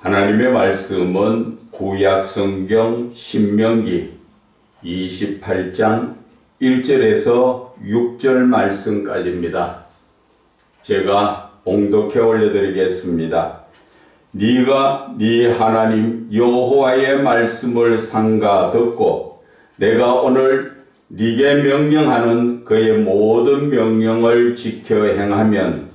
하나님의 말씀은 구약 성경 신명기 28장 1절에서 6절 말씀까지입니다. 제가 봉독해 올려드리겠습니다. 네가 네 하나님 여호와의 말씀을 삼가 듣고 내가 오늘 네게 명령하는 그의 모든 명령을 지켜 행하면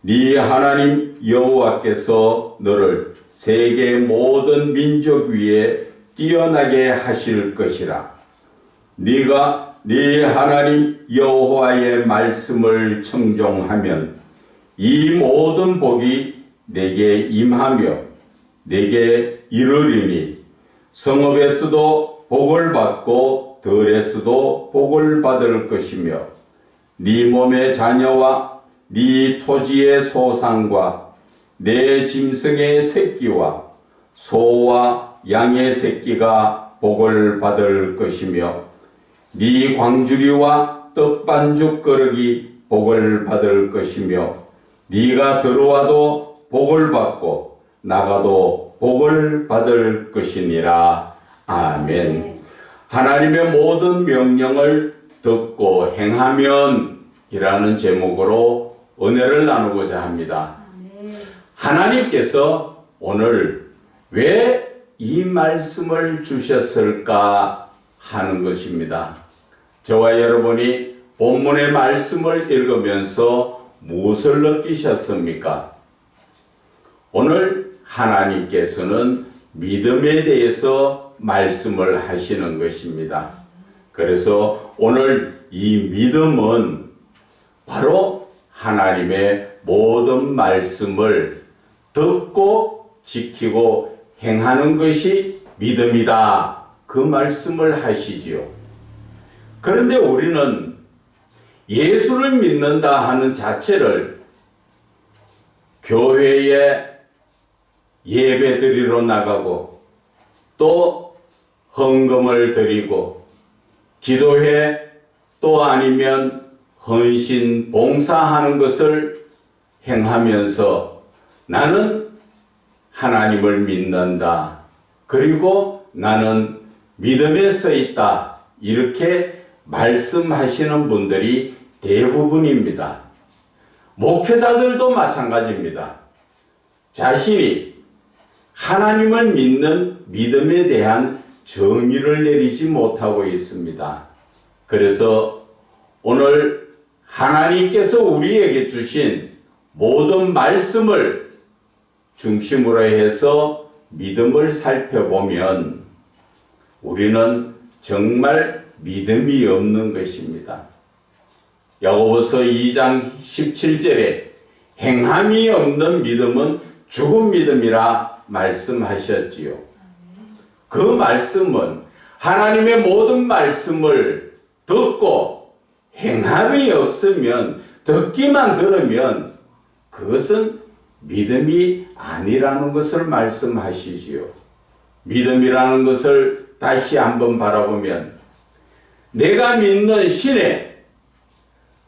네 하나님 여호와께서 너를 세계 모든 민족 위에 뛰어나게 하실 것이라. 네가 네 하나님 여호와의 말씀을 청종하면 이 모든 복이 내게 임하며 내게 이르리니 성읍에서도 복을 받고 들에서도 복을 받을 것이며 네 몸의 자녀와 네 토지의 소산과 내 짐승의 새끼와 소와 양의 새끼가 복을 받을 것이며 네 광주리와 떡반죽 그릇이 복을 받을 것이며 네가 들어와도 복을 받고 나가도 복을 받을 것이니라. 아멘. 하나님의 모든 명령을 듣고 행하면 이라는 제목으로 은혜를 나누고자 합니다. 하나님께서 오늘 왜 이 말씀을 주셨을까 하는 것입니다. 저와 여러분이 본문의 말씀을 읽으면서 무엇을 느끼셨습니까? 오늘 하나님께서는 믿음에 대해서 말씀을 하시는 것입니다. 그래서 오늘 이 믿음은 바로 하나님의 모든 말씀을 듣고 지키고 행하는 것이 믿음이다. 그 말씀을 하시지요. 그런데 우리는 예수를 믿는다 하는 자체를 교회에 예배 드리러 나가고 또 헌금을 드리고 기도회 또 아니면 헌신 봉사하는 것을 행하면서 나는 하나님을 믿는다. 그리고 나는 믿음에 서 있다. 이렇게 말씀하시는 분들이 대부분입니다. 목회자들도 마찬가지입니다. 자신이 하나님을 믿는 믿음에 대한 정의를 내리지 못하고 있습니다. 그래서 오늘 하나님께서 우리에게 주신 모든 말씀을 중심으로 해서 믿음을 살펴보면 우리는 정말 믿음이 없는 것입니다. 야고보서 2장 17절에 행함이 없는 믿음은 죽은 믿음이라 말씀하셨지요. 그 말씀은 하나님의 모든 말씀을 듣고 행함이 없으면 듣기만 들으면 그것은 믿음이 아니라는 것을 말씀하시지요. 믿음이라는 것을 다시 한번 바라보면 내가 믿는 신의,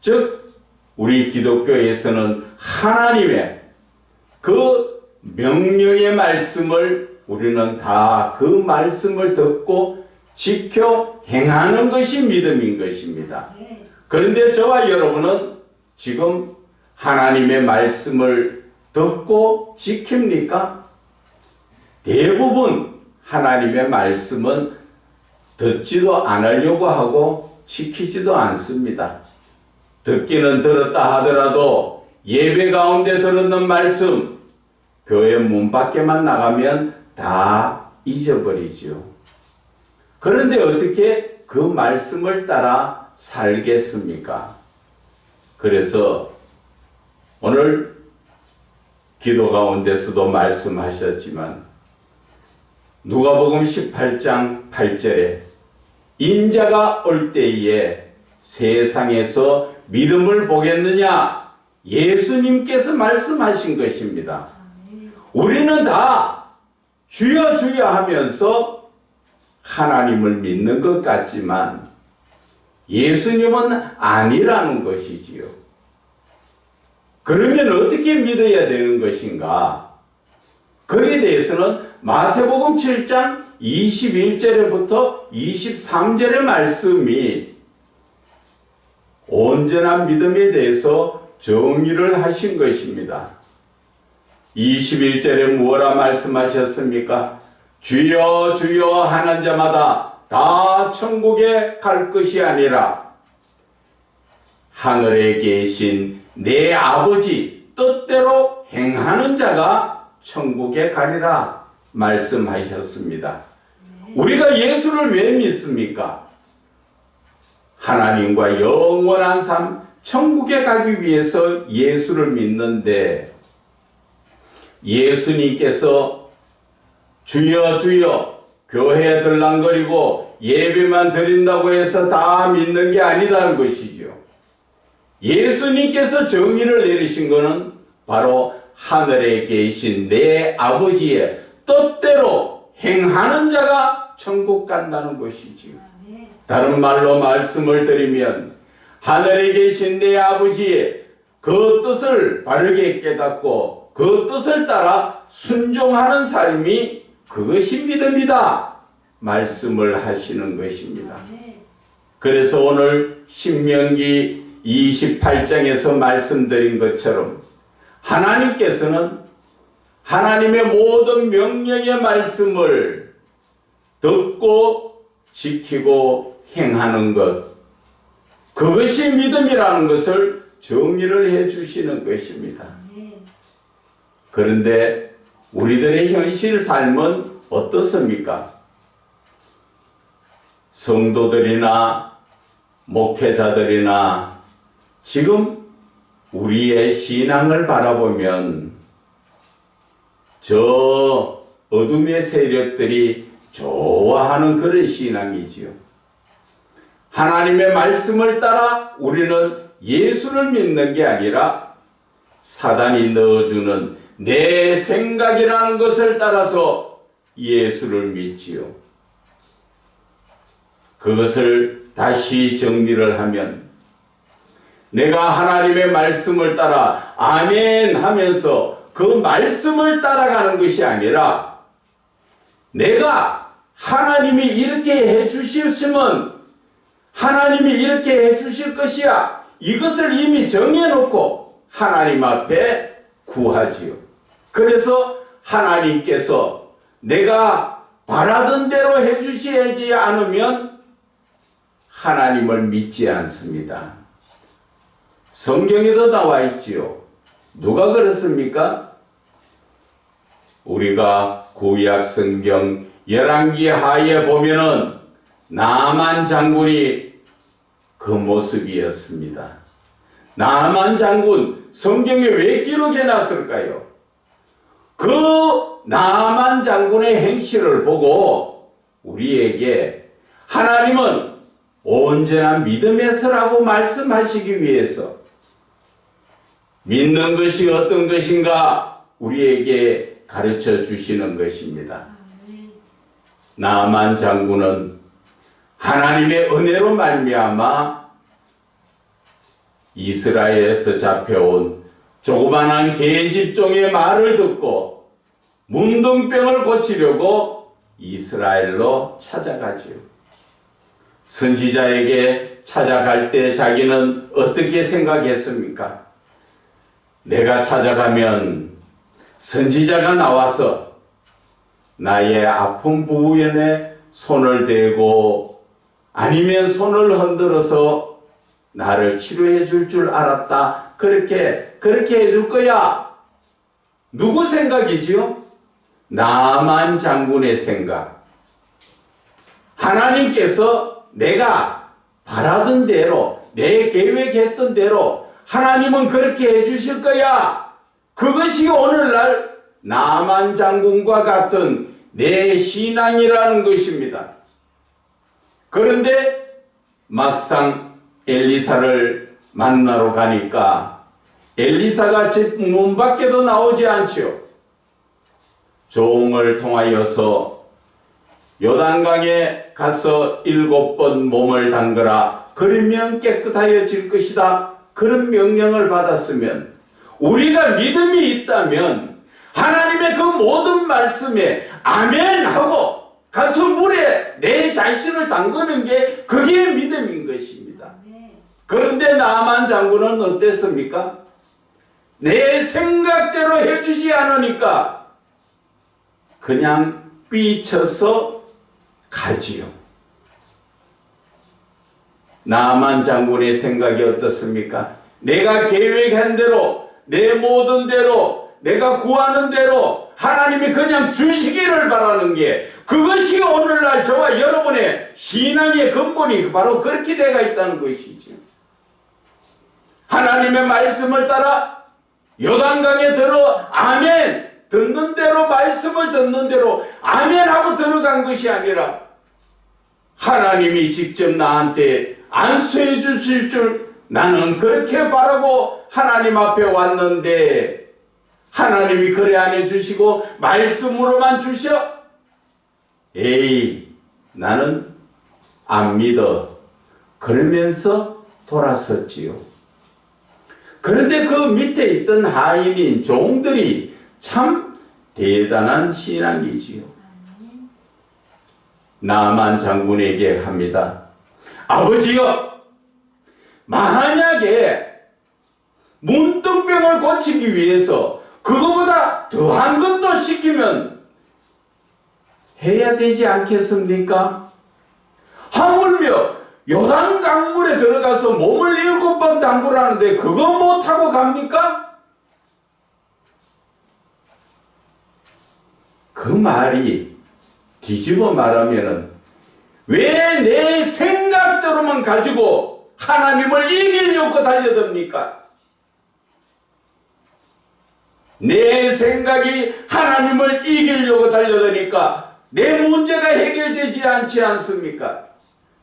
즉 우리 기독교에서는 하나님의 그 명령의 말씀을 우리는 다 그 말씀을 듣고 지켜 행하는 것이 믿음인 것입니다. 그런데 저와 여러분은 지금 하나님의 말씀을 듣고 지킵니까? 대부분 하나님의 말씀은 듣지도 않으려고 하고 지키지도 않습니다. 듣기는 들었다 하더라도 예배 가운데 들었는 말씀 교회 문 밖에만 나가면 다 잊어버리죠. 그런데 어떻게 그 말씀을 따라 살겠습니까? 그래서 오늘 기도 가운데서도 말씀하셨지만 누가복음 18장 8절에 인자가 올 때에 세상에서 믿음을 보겠느냐? 예수님께서 말씀하신 것입니다. 우리는 다 주여 주여 하면서 하나님을 믿는 것 같지만 예수님은 아니라는 것이지요. 그러면 어떻게 믿어야 되는 것인가? 그 거기에 대해서는 마태복음 7장 21절부터 23절의 말씀이 온전한 믿음에 대해서 정의를 하신 것입니다. 21절에 무엇라 말씀하셨습니까? 주여 주여 하는 자마다 다 천국에 갈 것이 아니라 하늘에 계신 내 아버지 뜻대로 행하는 자가 천국에 가리라 말씀하셨습니다. 우리가 예수를 왜 믿습니까? 하나님과 영원한 삶, 천국에 가기 위해서 예수를 믿는데 예수님께서 주여 주여 교회에 들랑거리고 예배만 드린다고 해서 다 믿는 게 아니다는 것이죠. 예수님께서 정의를 내리신 것은 바로 하늘에 계신 내 아버지의 뜻대로 행하는 자가 천국 간다는 것이지요. 다른 말로 말씀을 드리면 하늘에 계신 내 아버지의 그 뜻을 바르게 깨닫고 그 뜻을 따라 순종하는 삶이 그것이 믿음이다 말씀을 하시는 것입니다. 그래서 오늘 신명기 28장에서 말씀드린 것처럼 하나님께서는 하나님의 모든 명령의 말씀을 듣고 지키고 행하는 것, 그것이 믿음이라는 것을 정의를 해 주시는 것입니다. 그런데 우리들의 현실 삶은 어떻습니까? 성도들이나 목회자들이나 지금 우리의 신앙을 바라보면 저 어둠의 세력들이 좋아하는 그런 신앙이지요. 하나님의 말씀을 따라 우리는 예수를 믿는 게 아니라 사단이 넣어주는 내 생각이라는 것을 따라서 예수를 믿지요. 그것을 다시 정리를 하면 내가 하나님의 말씀을 따라 아멘 하면서 그 말씀을 따라가는 것이 아니라 내가 하나님이 이렇게 해 주셨으면 하나님이 이렇게 해 주실 것이야. 이것을 이미 정해놓고 하나님 앞에 구하지요. 그래서 하나님께서 내가 바라던 대로 해 주시지 않으면 하나님을 믿지 않습니다. 성경에도 나와 있지요. 누가 그렇습니까? 우리가 구약 성경 열왕기 하에 보면은 나만 장군이 그 모습이었습니다. 나만 장군 성경에 왜 기록해 놨을까요? 그 나만 장군의 행실을 보고 우리에게 하나님은 온전한 믿음의 서라고 말씀하시기 위해서 믿는 것이 어떤 것인가 우리에게 가르쳐 주시는 것입니다. 나만 장군은 하나님의 은혜로 말미암아 이스라엘에서 잡혀온 조그만한 계집종의 말을 듣고 문둥병을 고치려고 이스라엘로 찾아가지요. 선지자에게 찾아갈 때 자기는 어떻게 생각했습니까? 내가 찾아가면 선지자가 나와서 나의 아픈 부위에 손을 대고 아니면 손을 흔들어서 나를 치료해 줄 알았다. 그렇게 해줄 거야. 누구 생각이지요? 나만 장군의 생각. 하나님께서 내가 바라던 대로 내 계획했던 대로 하나님은 그렇게 해주실 거야. 그것이 오늘날 나만 장군과 같은 내 신앙이라는 것입니다. 그런데 막상 엘리사를 만나러 가니까 엘리사가 집 문 밖에도 나오지 않지요. 종을 통하여서 요단강에 가서 7번 몸을 담그라. 그러면 깨끗하여질 것이다. 그런 명령을 받았으면 우리가 믿음이 있다면 하나님의 그 모든 말씀에 아멘 하고 가서 물에 내 자신을 담그는 게 그게 믿음인 것입니다. 그런데 나만 장군은 어땠습니까? 내 생각대로 해주지 않으니까 그냥 삐쳐서 가지요. 나만 장군의 생각이 어떻습니까? 내가 계획한 대로, 내 모든 대로, 내가 구하는 대로 하나님이 그냥 주시기를 바라는 게, 그것이 오늘날 저와 여러분의 신앙의 근본이 바로 그렇게 되어 있다는 것이죠. 하나님의 말씀을 따라 요단강에 들어 아멘 듣는 대로, 말씀을 듣는 대로 아멘 하고 들어간 것이 아니라 하나님이 직접 나한테 안수해 주실 줄 나는 그렇게 바라고 하나님 앞에 왔는데 하나님이 그래 안 해주시고 말씀으로만 주셔? 에이, 나는 안 믿어. 그러면서 돌아섰지요. 그런데 그 밑에 있던 하인인 종들이 참 대단한 신앙이지요. 나만 장군에게 합니다. 아버지여, 만약에 문둥병을 고치기 위해서 그거보다 더한 것도 시키면 해야 되지 않겠습니까? 하물며 요단 강물에 들어가서 몸을 7번 담그라는데 그거 못하고 갑니까? 그 말이 뒤집어 말하면은 왜 내 생각대로만 가지고 하나님을 이기려고 달려듭니까? 내 생각이 하나님을 이기려고 달려드니까 내 문제가 해결되지 않지 않습니까?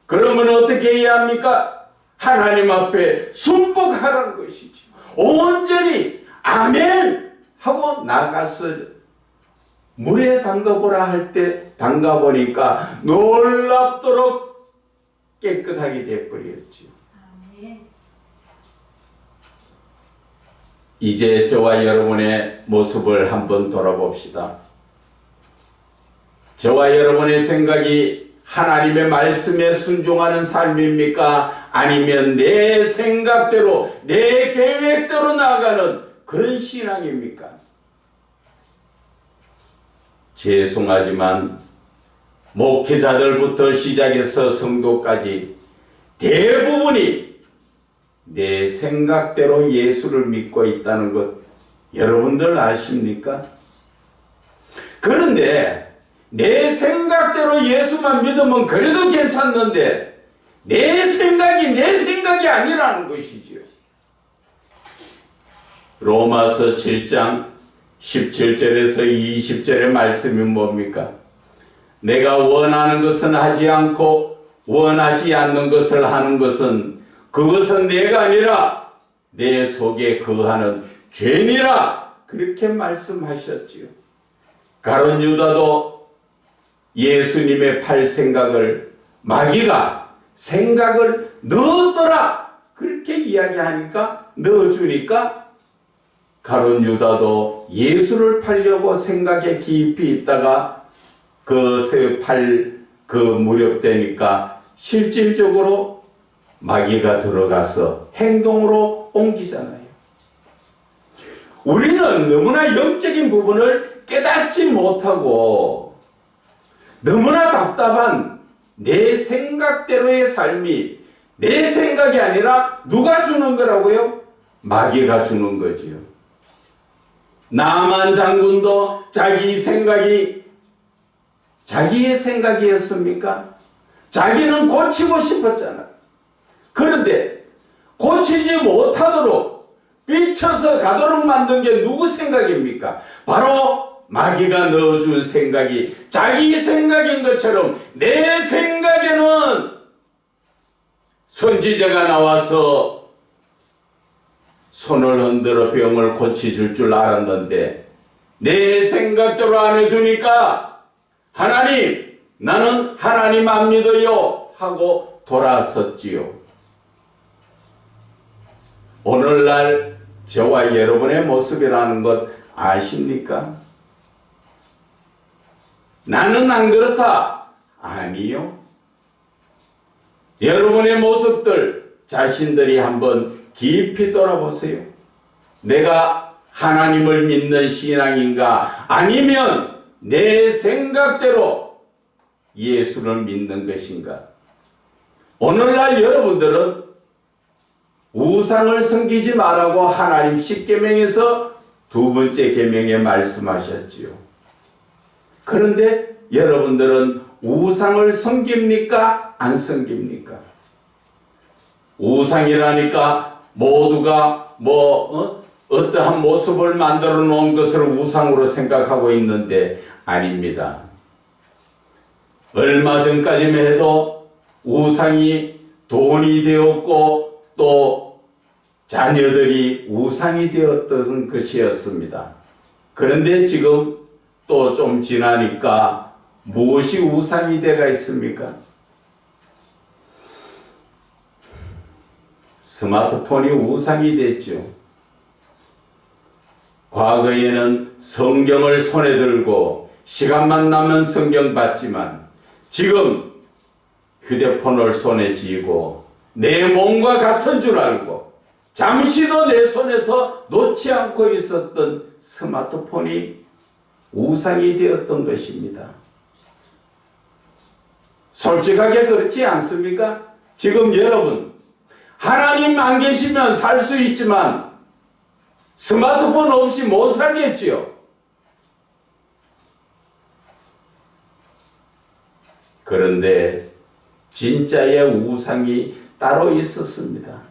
그러면 어떻게 해야 합니까? 하나님 앞에 순복하라는 것이지. 온전히 아멘 하고 나가서 물에 담가보라 할 때 담가보니까 놀랍도록 깨끗하게 되어버렸지. 이제 저와 여러분의 모습을 한번 돌아봅시다. 저와 여러분의 생각이 하나님의 말씀에 순종하는 삶입니까? 아니면 내 생각대로, 내 계획대로 나아가는 그런 신앙입니까? 죄송하지만 목회자들부터 시작해서 성도까지 대부분이 내 생각대로 예수를 믿고 있다는 것 여러분들 아십니까? 그런데 내 생각대로 예수만 믿으면 그래도 괜찮는데 내 생각이 아니라는 것이지요. 로마서 7장 17절에서 20절의 말씀이 뭡니까? 내가 원하는 것은 하지 않고 원하지 않는 것을 하는 것은 그것은 내가 아니라 내 속에 거하는 죄니라, 그렇게 말씀하셨지요. 가룟 유다도 예수님의 팔 생각을 마귀가 생각을 넣었더라 그렇게 이야기하니까 넣어주니까 가룟 유다도 예수를 팔려고 생각에 깊이 있다가 그 무렵되니까 실질적으로 마귀가 들어가서 행동으로 옮기잖아요. 우리는 너무나 영적인 부분을 깨닫지 못하고 너무나 답답한 내 생각대로의 삶이 내 생각이 아니라 누가 주는 거라고요? 마귀가 주는 거지요. 나만 장군도 자기의 생각이었습니까? 자기는 고치고 싶었잖아. 그런데 고치지 못하도록 삐쳐서 가도록 만든 게 누구 생각입니까? 바로 마귀가 넣어준 생각이 자기 생각인 것처럼 내 생각에는 선지자가 나와서 손을 흔들어 병을 고쳐줄 줄 알았는데 내 생각대로 안 해주니까 하나님, 나는 하나님 안 믿어요 하고 돌아섰지요. 오늘날 저와 여러분의 모습이라는 것 아십니까? 나는 안 그렇다. 아니요. 여러분의 모습들 자신들이 한번 깊이 돌아보세요. 내가 하나님을 믿는 신앙인가? 아니면 내 생각대로 예수를 믿는 것인가? 오늘날 여러분들은 우상을 섬기지 말라고 하나님 10계명에서 두 번째 계명에 말씀하셨지요. 그런데 여러분들은 우상을 섬깁니까? 안 섬깁니까? 우상이라니까 모두가 어떠한 모습을 만들어 놓은 것을 우상으로 생각하고 있는데 아닙니다. 얼마 전까지만 해도 우상이 돈이 되었고 또 자녀들이 우상이 되었던 것이었습니다. 그런데 지금 또 좀 지나니까 무엇이 우상이 되가 있습니까? 스마트폰이 우상이 됐죠. 과거에는 성경을 손에 들고 시간만 나면 성경 봤지만 지금 휴대폰을 손에 쥐고 내 몸과 같은 줄 알고 잠시도 내 손에서 놓지 않고 있었던 스마트폰이 우상이 되었던 것입니다. 솔직하게 그렇지 않습니까? 지금 여러분 하나님 안 계시면 살 수 있지만 스마트폰 없이 못 살겠지요. 그런데 진짜의 우상이 따로 있었습니다.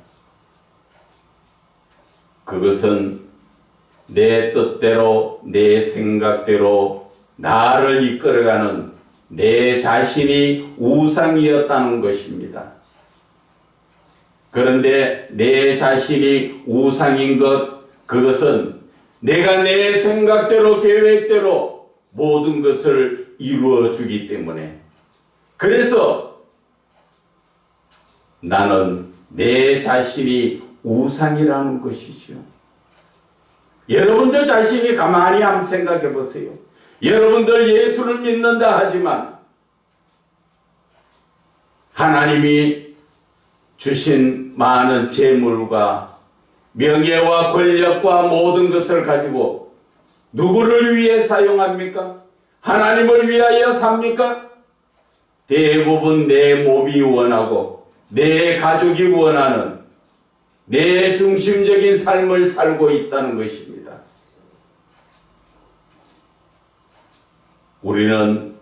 그것은 내 뜻대로 내 생각대로 나를 이끌어가는 내 자신이 우상이었다는 것입니다. 그런데 내 자신이 우상인 그것은 내가 내 생각대로 계획대로 모든 것을 이루어 주기 때문에 그래서 나는 내 자신이 우상이라는 것이죠. 여러분들 자신이 가만히 한번 생각해 보세요. 여러분들 예수를 믿는다 하지만 하나님이 주신 많은 재물과 명예와 권력과 모든 것을 가지고 누구를 위해 사용합니까? 하나님을 위하여 삽니까? 대부분 내 몸이 원하고 내 가족이 원하는 내 중심적인 삶을 살고 있다는 것입니다. 우리는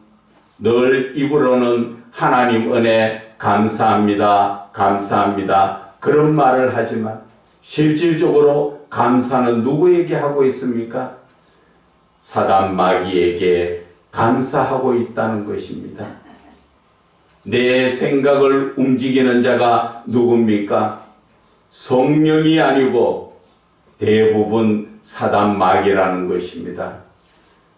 늘 입으로는 하나님 은혜 감사합니다. 감사합니다. 그런 말을 하지만 실질적으로 감사는 누구에게 하고 있습니까? 사단 마귀에게 감사하고 있다는 것입니다. 내 생각을 움직이는 자가 누굽니까? 성령이 아니고 대부분 사단 마귀라는 것입니다.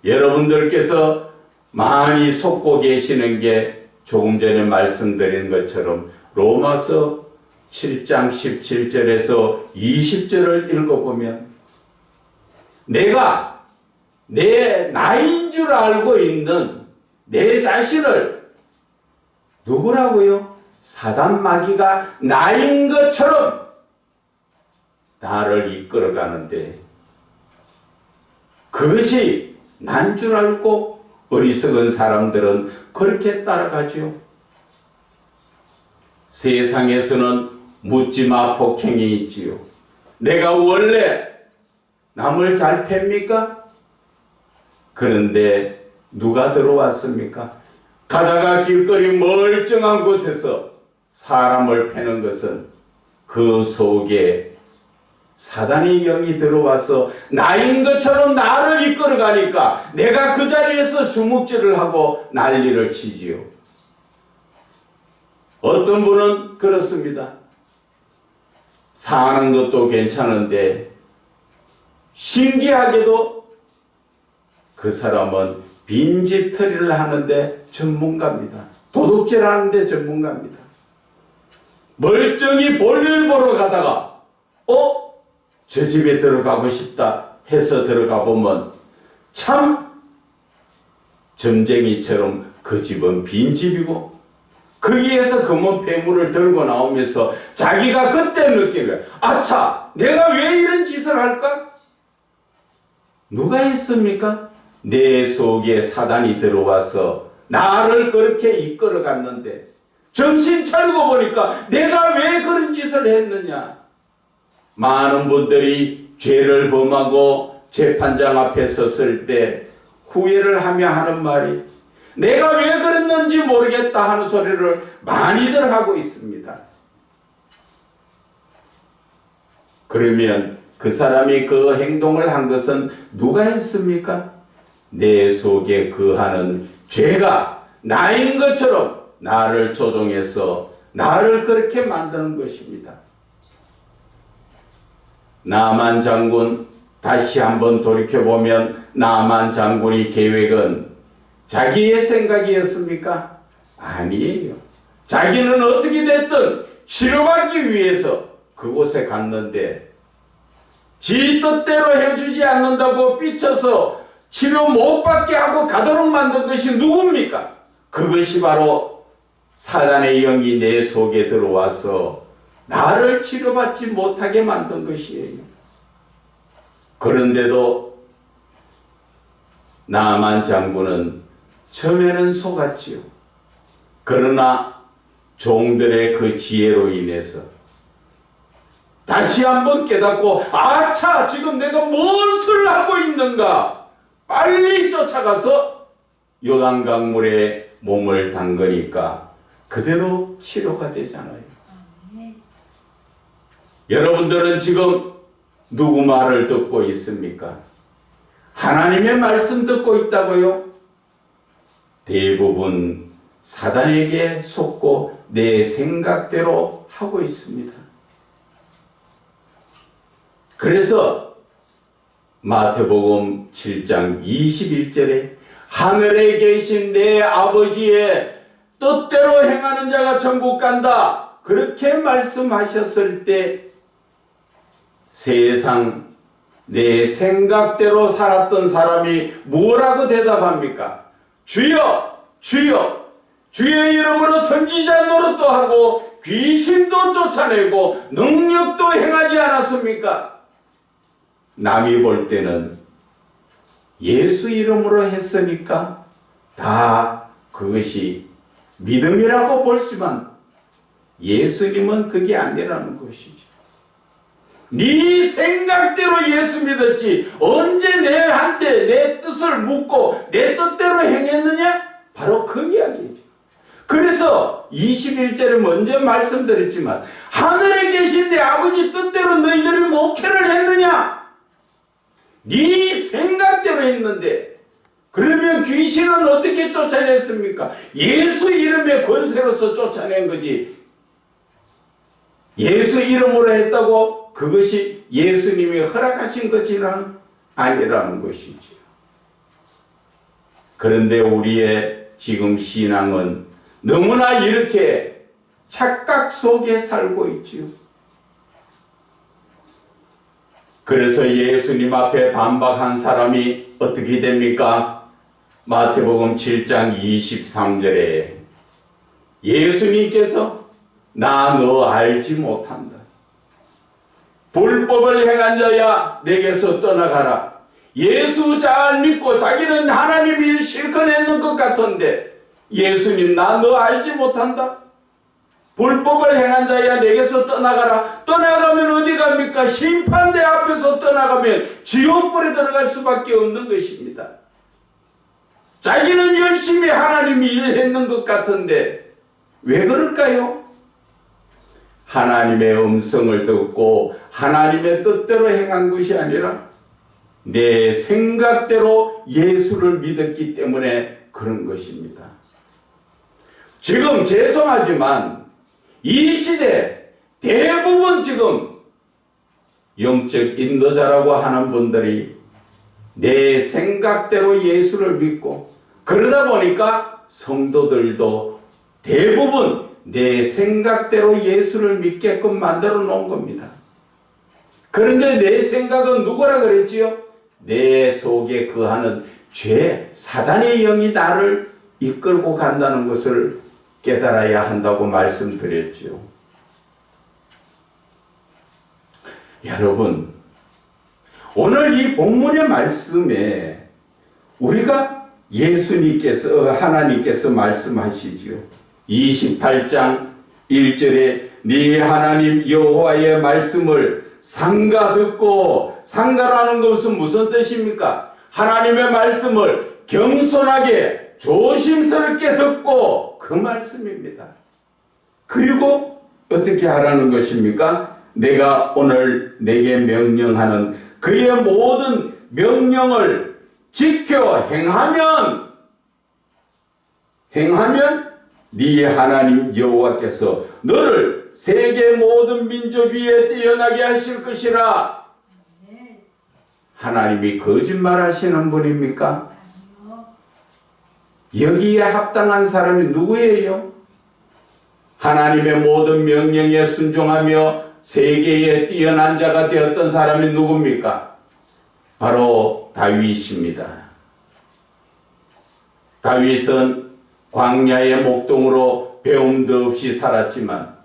여러분들께서 많이 속고 계시는 게 조금 전에 말씀드린 것처럼 로마서 7장 17절에서 20절을 읽어보면 내가 내 나인 줄 알고 있는 내 자신을 누구라고요? 사단 마귀가 나인 것처럼 나를 이끌어가는데 그것이 난 줄 알고 어리석은 사람들은 그렇게 따라가죠. 세상에서는 묻지마 폭행이 있지요. 내가 원래 남을 잘 팹니까? 그런데 누가 들어왔습니까? 가다가 길거리 멀쩡한 곳에서 사람을 패는 것은 그 속에 사단의 영이 들어와서 나인 것처럼 나를 이끌어가니까 내가 그 자리에서 주먹질을 하고 난리를 치지요. 어떤 분은 그렇습니다. 사는 것도 괜찮은데 신기하게도 그 사람은 빈집털이를 하는데 전문가입니다. 도둑질 하는데 전문가입니다. 멀쩡히 볼일 보러 가다가 저 집에 들어가고 싶다 해서 들어가 보면 참 점쟁이처럼 그 집은 빈집이고 거기에서 금은 폐물을 들고 나오면서 자기가 그때 느끼는 아차 내가 왜 이런 짓을 할까? 누가 했습니까? 내 속에 사단이 들어와서 나를 그렇게 이끌어 갔는데 정신 차리고 보니까 내가 왜 그런 짓을 했느냐? 많은 분들이 죄를 범하고 재판장 앞에 섰을 때 후회를 하며 하는 말이 내가 왜 그랬는지 모르겠다 하는 소리를 많이들 하고 있습니다. 그러면 그 사람이 그 행동을 한 것은 누가 했습니까? 내 속에 거하는 죄가 나인 것처럼 나를 조종해서 나를 그렇게 만드는 것입니다. 나만 장군 다시 한번 돌이켜보면 나만 장군의 계획은 자기의 생각이었습니까? 아니에요. 자기는 어떻게 됐든 치료받기 위해서 그곳에 갔는데 지 뜻대로 해주지 않는다고 삐쳐서 치료 못 받게 하고 가도록 만든 것이 누굽니까? 그것이 바로 사단의 영이 내 속에 들어와서 나를 치료받지 못하게 만든 것이에요. 그런데도 나만 장군은 처음에는 속았지요. 그러나 종들의 그 지혜로 인해서 다시 한번 깨닫고 아차 지금 내가 무엇을 하고 있는가 빨리 쫓아가서 요단강물에 몸을 담그니까 그대로 치료가 되잖아요. 여러분들은 지금 누구 말을 듣고 있습니까? 하나님의 말씀 듣고 있다고요? 대부분 사단에게 속고 내 생각대로 하고 있습니다. 그래서 마태복음 7장 21절에 하늘에 계신 내 아버지의 뜻대로 행하는 자가 천국 간다. 그렇게 말씀하셨을 때 세상 내 생각대로 살았던 사람이 뭐라고 대답합니까? 주여 주여 주의 이름으로 선지자 노릇도 하고 귀신도 쫓아내고 능력도 행하지 않았습니까? 남이 볼 때는 예수 이름으로 했으니까 다 그것이 믿음이라고 보지만 예수님은 그게 아니라는 것이죠. 네 생각대로 예수 믿었지 언제 내한테 내 뜻을 묻고 내 뜻대로 행했느냐? 바로 그 이야기죠. 그래서 21절에 먼저 말씀드렸지만 하늘에 계신 내 아버지 뜻대로 너희들이 목회를 했느냐? 네 생각대로 했는데 그러면 귀신은 어떻게 쫓아냈습니까? 예수 이름의 권세로서 쫓아낸 거지. 예수 이름으로 했다고 그것이 예수님이 허락하신 것이란 아니라는 것이죠. 그런데 우리의 지금 신앙은 너무나 이렇게 착각 속에 살고 있지요. 그래서 예수님 앞에 반박한 사람이 어떻게 됩니까? 마태복음 7장 23절에 예수님께서 나 너 알지 못한다. 불법을 행한 자야 내게서 떠나가라. 예수 잘 믿고 자기는 하나님 일 실컷 했는 것 같은데 예수님 나 너 알지 못한다. 불법을 행한 자야 내게서 떠나가라. 떠나가면 어디 갑니까? 심판대 앞에서 떠나가면 지옥불에 들어갈 수밖에 없는 것입니다. 자기는 열심히 하나님이 일했는 것 같은데 왜 그럴까요? 하나님의 음성을 듣고 하나님의 뜻대로 행한 것이 아니라 내 생각대로 예수를 믿었기 때문에 그런 것입니다. 지금 죄송하지만 이 시대 대부분 지금 영적 인도자라고 하는 분들이 내 생각대로 예수를 믿고 그러다 보니까 성도들도 대부분 내 생각대로 예수를 믿게끔 만들어 놓은 겁니다. 그런데 내 생각은 누구라 그랬지요? 내 속에 거하는 죄, 사단의 영이 나를 이끌고 간다는 것을 깨달아야 한다고 말씀드렸죠. 여러분, 오늘 이 본문의 말씀에 우리가 예수님께서, 하나님께서 말씀하시지요. 28장 1절에 네 하나님 여호와의 말씀을 상가 듣고, 상가라는 것은 무슨 뜻입니까? 하나님의 말씀을 겸손하게 조심스럽게 듣고, 그 말씀입니다. 그리고 어떻게 하라는 것입니까? 내가 오늘 내게 명령하는 그의 모든 명령을 지켜 행하면 네 하나님 여호와께서 너를 세계 모든 민족 위에 뛰어나게 하실 것이라. 하나님이 거짓말하시는 분입니까? 여기에 합당한 사람이 누구예요? 하나님의 모든 명령에 순종하며 세계에 뛰어난 자가 되었던 사람이 누굽니까? 바로 다윗입니다. 다윗은 광야의 목동으로 배움도 없이 살았지만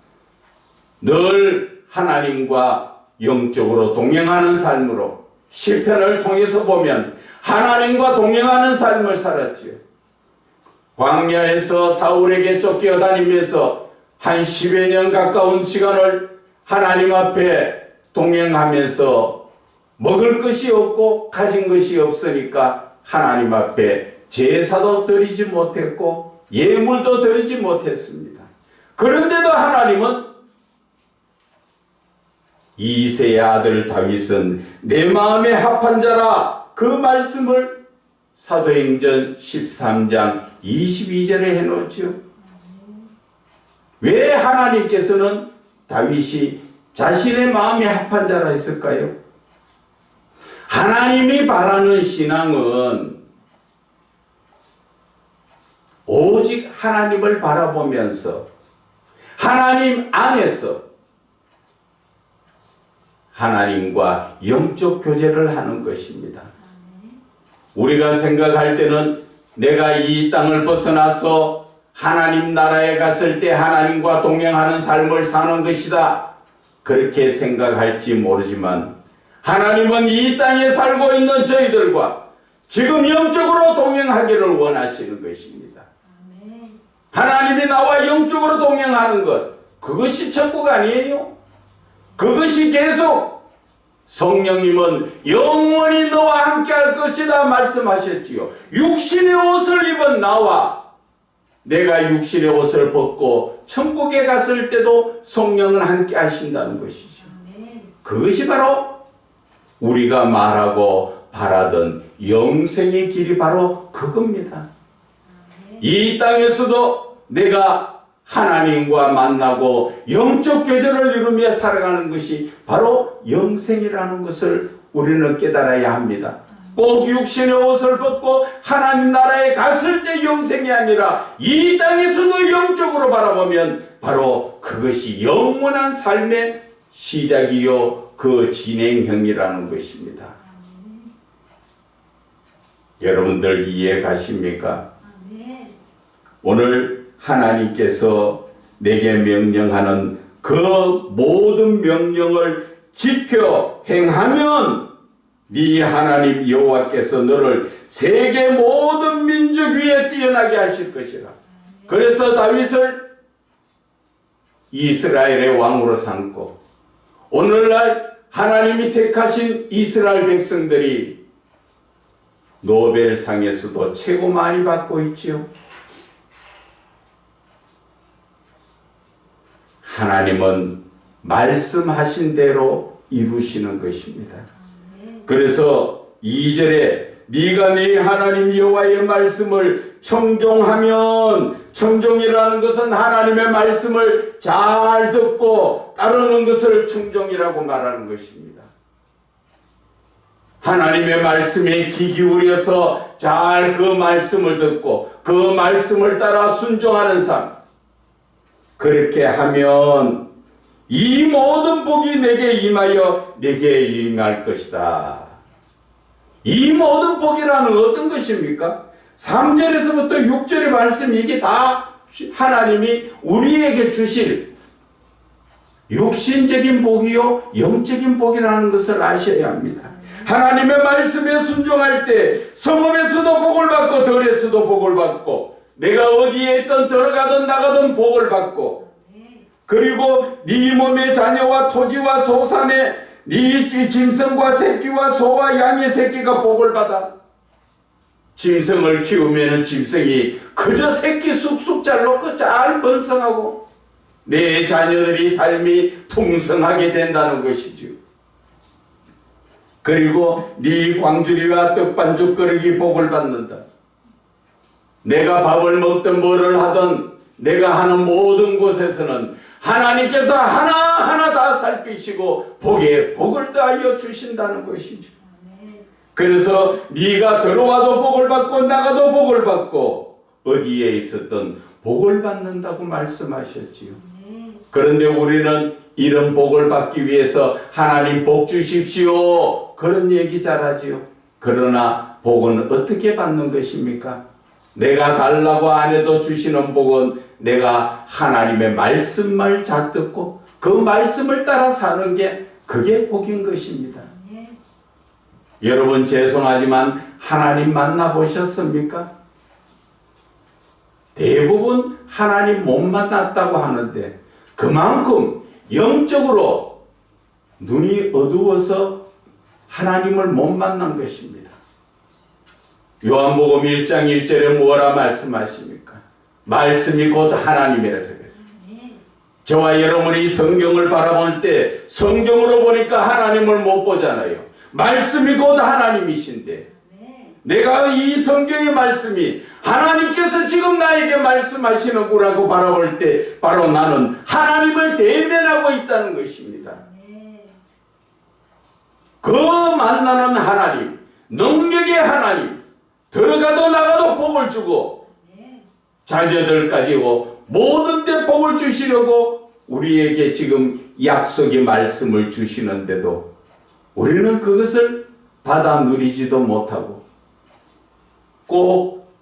늘 하나님과 영적으로 동행하는 삶으로, 시편을 통해서 보면 하나님과 동행하는 삶을 살았지요. 광야에서 사울에게 쫓겨 다니면서 한 10여 년 가까운 시간을 하나님 앞에 동행하면서 먹을 것이 없고 가진 것이 없으니까 하나님 앞에 제사도 드리지 못했고 예물도 드리지 못했습니다. 그런데도 하나님은 이새의 아들 다윗은 내 마음에 합한 자라, 그 말씀을 사도행전 13장 22절에 해놓죠. 왜 하나님께서는 다윗이 자신의 마음에 합한 자라 했을까요? 하나님이 바라는 신앙은 오직 하나님을 바라보면서 하나님 안에서 하나님과 영적 교제를 하는 것입니다. 우리가 생각할 때는 내가 이 땅을 벗어나서 하나님 나라에 갔을 때 하나님과 동행하는 삶을 사는 것이다, 그렇게 생각할지 모르지만 하나님은 이 땅에 살고 있는 저희들과 지금 영적으로 동행하기를 원하시는 것입니다. 하나님이 나와 영적으로 동행하는 것, 그것이 천국 아니에요? 그것이 계속 성령님은 영원히 너와 함께 할 것이다 말씀하셨지요. 육신의 옷을 입은 나와 내가 육신의 옷을 벗고 천국에 갔을 때도 성령은 함께 하신다는 것이죠. 그것이 바로 우리가 말하고 바라던 영생의 길이 바로 그겁니다. 이 땅에서도 내가 하나님과 만나고 영적 교제를 이루며 살아가는 것이 바로 영생이라는 것을 우리는 깨달아야 합니다. 꼭 육신의 옷을 벗고 하나님 나라에 갔을 때 영생이 아니라 이 땅에서도 영적으로 바라보면 바로 그것이 영원한 삶의 시작이요 그 진행형이라는 것입니다. 여러분들 이해 가십니까? 오늘 하나님께서 내게 명령하는 그 모든 명령을 지켜 행하면 네 하나님 여호와께서 너를 세계 모든 민족 위에 뛰어나게 하실 것이라. 그래서 다윗을 이스라엘의 왕으로 삼고 오늘날 하나님이 택하신 이스라엘 백성들이 노벨상에서도 최고 많이 받고 있지요. 하나님은 말씀하신 대로 이루시는 것입니다. 그래서 2절에 네가 네 하나님 여호와의 말씀을 청종하면, 청종이라는 것은 하나님의 말씀을 잘 듣고 따르는 것을 청종이라고 말하는 것입니다. 하나님의 말씀에 귀 기울여서 잘 그 말씀을 듣고 그 말씀을 따라 순종하는 삶, 그렇게 하면 이 모든 복이 내게 임하여 내게 임할 것이다. 이 모든 복이라는 어떤 것입니까? 3절에서부터 6절의 말씀, 이게 다 하나님이 우리에게 주실 육신적인 복이요 영적인 복이라는 것을 아셔야 합니다. 하나님의 말씀에 순종할 때 성읍에서도 복을 받고 들에서도 복을 받고, 내가 어디에 있든 들어가든 나가든 복을 받고, 그리고 네 몸의 자녀와 토지와 소산에 네 짐승과 새끼와 소와 양의 새끼가 복을 받아. 짐승을 키우면 짐승이 그저 새끼 쑥쑥 잘 놓고 잘 번성하고 내 자녀들이 삶이 풍성하게 된다는 것이죠. 그리고 네 광주리와 떡반죽 그릇이 복을 받는다. 내가 밥을 먹든 뭐를 하든 내가 하는 모든 곳에서는 하나님께서 하나하나 다 살피시고 복에 복을 더하여 주신다는 것이죠. 그래서 네가 들어와도 복을 받고 나가도 복을 받고 어디에 있었든 복을 받는다고 말씀하셨지요. 그런데 우리는 이런 복을 받기 위해서 하나님 복 주십시오 그런 얘기 잘하지요. 그러나 복은 어떻게 받는 것입니까? 내가 달라고 안 해도 주시는 복은 내가 하나님의 말씀을 잘 듣고 그 말씀을 따라 사는 게 그게 복인 것입니다. 여러분 죄송하지만 하나님 만나보셨습니까? 대부분 하나님 못 만났다고 하는데 그만큼 영적으로 눈이 어두워서 하나님을 못 만난 것입니다. 요한복음 1장 1절에 뭐라 말씀하십니까? 말씀이 곧 하나님이라 적었어요. 저와 여러분이 성경을 바라볼 때 성경으로 보니까 하나님을 못 보잖아요. 말씀이 곧 하나님이신데 내가 이 성경의 말씀이 하나님께서 지금 나에게 말씀하시는구라고 바라볼 때 바로 나는 하나님을 대면하고 있다는 것입니다. 그 만나는 하나님, 능력의 하나님, 들어가도 나가도 복을 주고 자녀들까지 모든 데 복을 주시려고 우리에게 지금 약속의 말씀을 주시는데도 우리는 그것을 받아 누리지도 못하고 꼭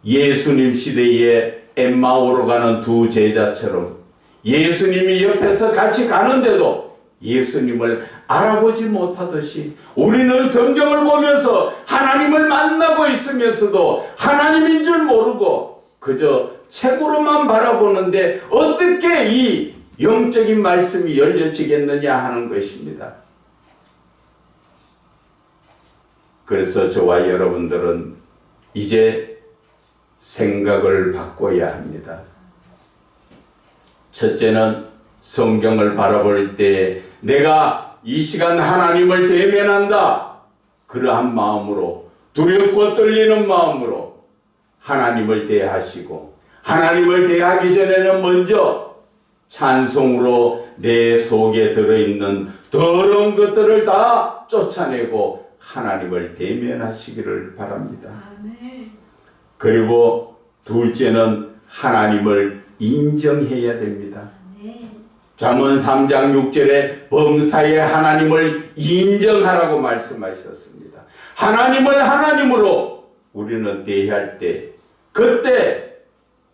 예수님 시대에 엠마오로 가는 두 제자처럼 예수님이 옆에서 같이 가는데도 예수님을 알아보지 못하듯이 우리는 성경을 보면서 하나님을 만나고 있으면서도 하나님인 줄 모르고 그저 책으로만 바라보는데 어떻게 이 영적인 말씀이 열려지겠느냐 하는 것입니다. 그래서 저와 여러분들은 이제 생각을 바꿔야 합니다. 첫째는 성경을 바라볼 때 내가 이 시간 하나님을 대면한다. 그러한 마음으로 두렵고 떨리는 마음으로 하나님을 대하시고 하나님을 대하기 전에는 먼저 찬송으로 내 속에 들어있는 더러운 것들을 다 쫓아내고 하나님을 대면하시기를 바랍니다. 그리고 둘째는 하나님을 인정해야 됩니다. 잠언 3장 6절에 범사에 하나님을 인정하라고 말씀하셨습니다. 하나님을 하나님으로 우리는 대할 때 그때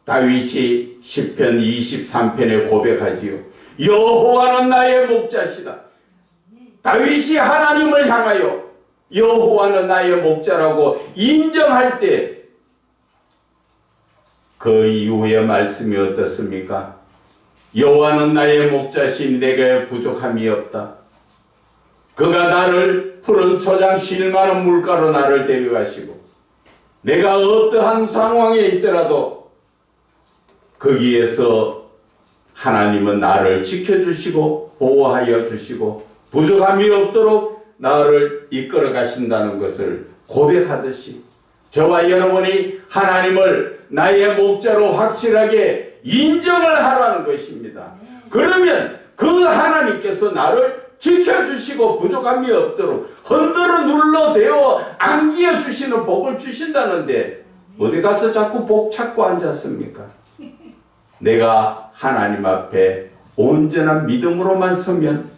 다윗이 시편 23편에 고백하지요. 여호와는 나의 목자시다. 다윗이 하나님을 향하여 여호와는 나의 목자라고 인정할 때 그 이후의 말씀이 어떻습니까? 여호와는 나의 목자시니 내게 부족함이 없다. 그가 나를 푸른 초장 쉴 만한 물가로 나를 데려가시고 내가 어떠한 상황에 있더라도 거기에서 하나님은 나를 지켜주시고 보호하여 주시고 부족함이 없도록 나를 이끌어 가신다는 것을 고백하듯이 저와 여러분이 하나님을 나의 목자로 확실하게 인정을 하라는 것입니다. 그러면 그 하나님께서 나를 지켜주시고 부족함이 없도록 흔들어 눌러대어 안기어 주시는 복을 주신다는데 어디 가서 자꾸 복 찾고 앉았습니까? 내가 하나님 앞에 온전한 믿음으로만 서면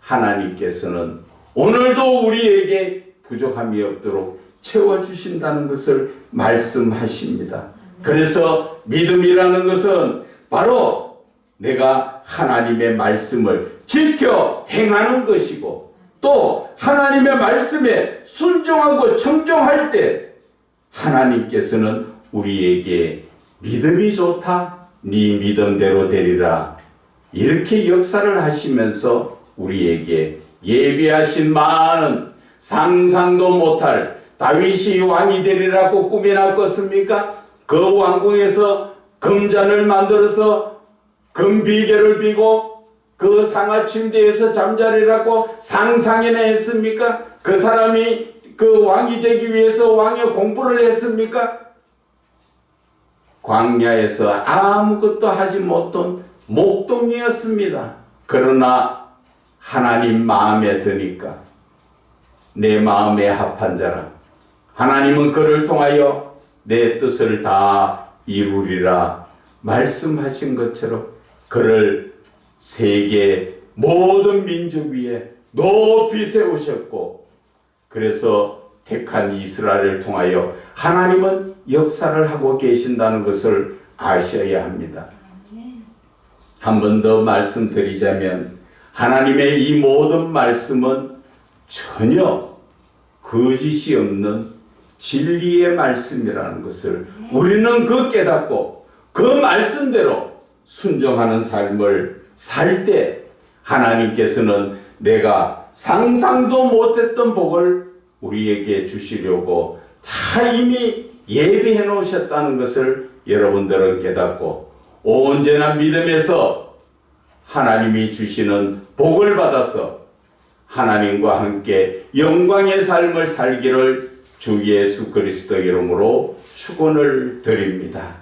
하나님께서는 오늘도 우리에게 부족함이 없도록 채워주신다는 것을 말씀하십니다. 그래서 믿음이라는 것은 바로 내가 하나님의 말씀을 지켜 행하는 것이고, 또 하나님의 말씀에 순종하고 청종할 때 하나님께서는 우리에게 믿음이 좋다, 네 믿음대로 되리라, 이렇게 역사를 하시면서 우리에게 예비하신 많은 상상도 못할 다윗이 왕이 되리라고 꿈이나 꿨습니까? 그 왕궁에서 금잔을 만들어서 금비계를 비고 그 상하 침대에서 잠자리라고 상상이나 했습니까? 그 사람이 그 왕이 되기 위해서 왕의 공부를 했습니까? 광야에서 아무것도 하지 못한 목동이었습니다. 그러나 하나님 마음에 드니까 내 마음에 합한 자라 하나님은 그를 통하여 내 뜻을 다 이루리라 말씀하신 것처럼 그를 세계 모든 민족 위에 높이 세우셨고, 그래서 택한 이스라엘을 통하여 하나님은 역사를 하고 계신다는 것을 아셔야 합니다. 한 번 더 말씀드리자면 하나님의 이 모든 말씀은 전혀 거짓이 없는 진리의 말씀이라는 것을 우리는 그 깨닫고 그 말씀대로 순종하는 삶을 살 때 하나님께서는 내가 상상도 못했던 복을 우리에게 주시려고 다 이미 예비해 놓으셨다는 것을 여러분들은 깨닫고 언제나 믿음에서 하나님이 주시는 복을 받아서 하나님과 함께 영광의 삶을 살기를 주 예수 그리스도 이름으로 축원을 드립니다.